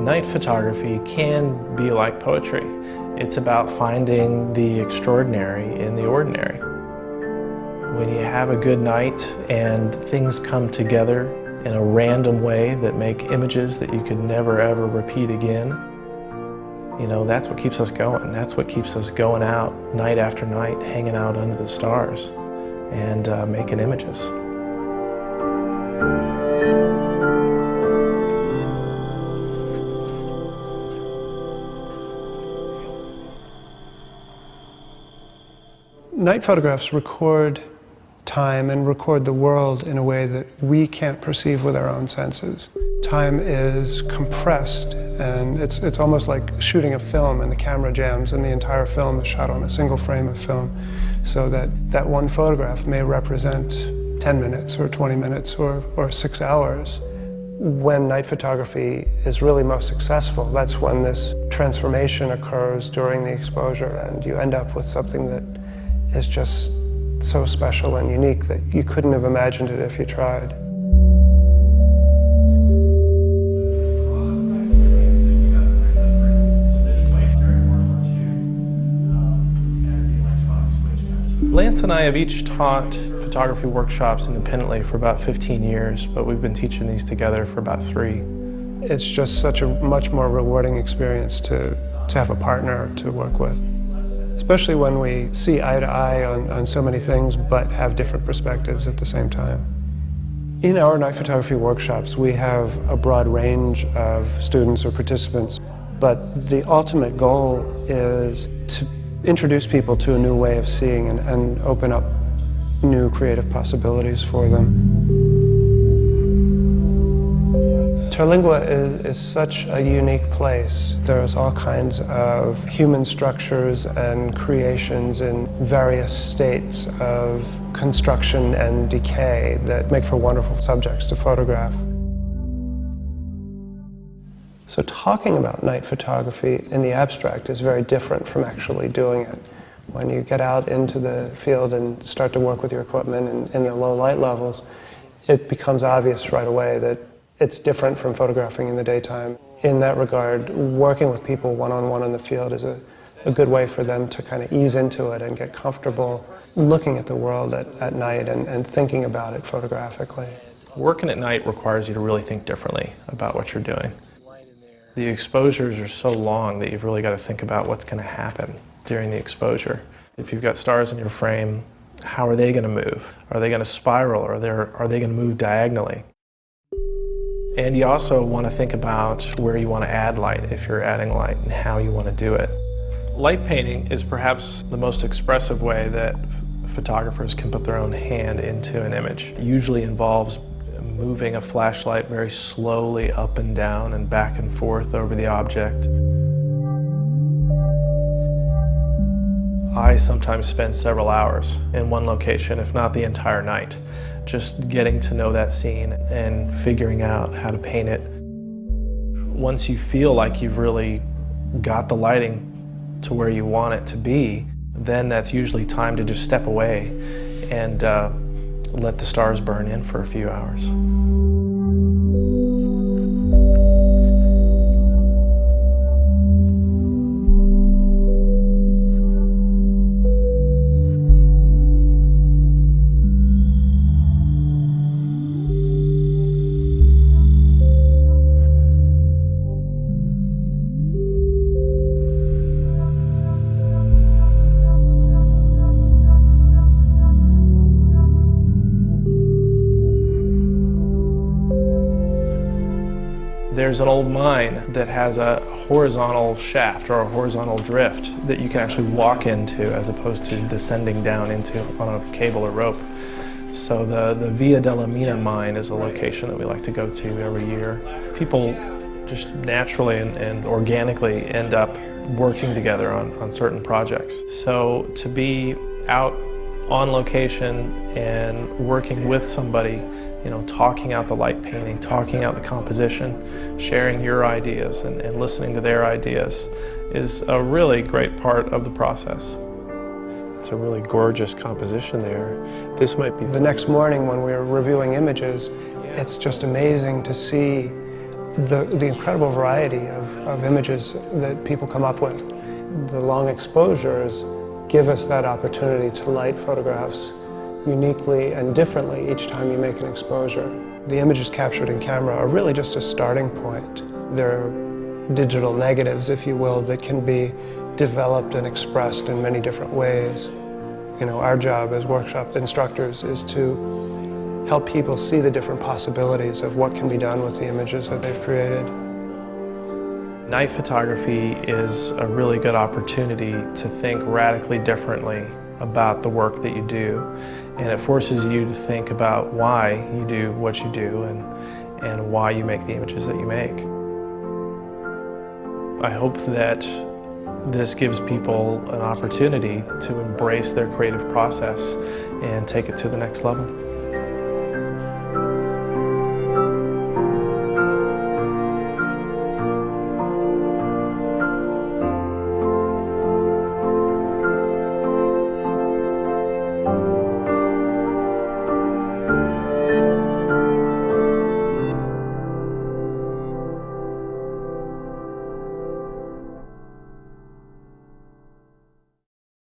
Night photography can be like poetry. It's about finding the extraordinary in the ordinary. When you have a good night and things come together in a random way that make images that you could never ever repeat again, you know, that's what keeps us going. That's what keeps us going out night after night, hanging out under the stars and making images. Night photographs record time and record the world in a way that we can't perceive with our own senses. Time is compressed, and it's almost like shooting a film and the camera jams and the entire film is shot on a single frame of film, so that one photograph may represent 10 minutes or 20 minutes or 6 hours. When night photography is really most successful, that's when this transformation occurs during the exposure, and you end up with something that is just so special and unique that you couldn't have imagined it if you tried. Lance and I have each taught photography workshops independently for about 15 years, but we've been teaching these together for about 3. It's just such a much more rewarding experience to have a partner to work with. Especially when we see eye to eye on so many things, but have different perspectives at the same time. In our night photography workshops, we have a broad range of students or participants, but the ultimate goal is to introduce people to a new way of seeing and open up new creative possibilities for them. Terlingua is such a unique place. There's all kinds of human structures and creations in various states of construction and decay that make for wonderful subjects to photograph. So talking about night photography in the abstract is very different from actually doing it. When you get out into the field and start to work with your equipment and in the low light levels, it becomes obvious right away that it's different from photographing in the daytime. In that regard, working with people one-on-one in the field is a good way for them to kind of ease into it and get comfortable looking at the world at night and thinking about it photographically. Working at night requires you to really think differently about what you're doing. The exposures are so long that you've really got to think about what's going to happen during the exposure. If you've got stars in your frame, how are they going to move? Are they going to spiral, or are they going to move diagonally? And you also want to think about where you want to add light, if you're adding light, and how you want to do it. Light painting is perhaps the most expressive way that photographers can put their own hand into an image. It usually involves moving a flashlight very slowly up and down and back and forth over the object. I sometimes spend several hours in one location, if not the entire night, just getting to know that scene and figuring out how to paint it. Once you feel like you've really got the lighting to where you want it to be, then that's usually time to just step away and let the stars burn in for a few hours. There's an old mine that has a horizontal shaft or a horizontal drift that you can actually walk into as opposed to descending down into on a cable or rope. So the Via della Mina mine is a location that we like to go to every year. People just naturally and organically end up working together on certain projects. So to be out on location and working with somebody, you know, talking out the light painting, talking out the composition, sharing your ideas and listening to their ideas is a really great part of the process. It's a really gorgeous composition there. This might be... The next morning when we were reviewing images, it's just amazing to see the incredible variety of images that people come up with. The long exposures give us that opportunity to light photographs uniquely and differently each time you make an exposure. The images captured in camera are really just a starting point. They're digital negatives, if you will, that can be developed and expressed in many different ways. You know, our job as workshop instructors is to help people see the different possibilities of what can be done with the images that they've created. Night photography is a really good opportunity to think radically differently about the work that you do, and it forces you to think about why you do what you do and why you make the images that you make. I hope that this gives people an opportunity to embrace their creative process and take it to the next level.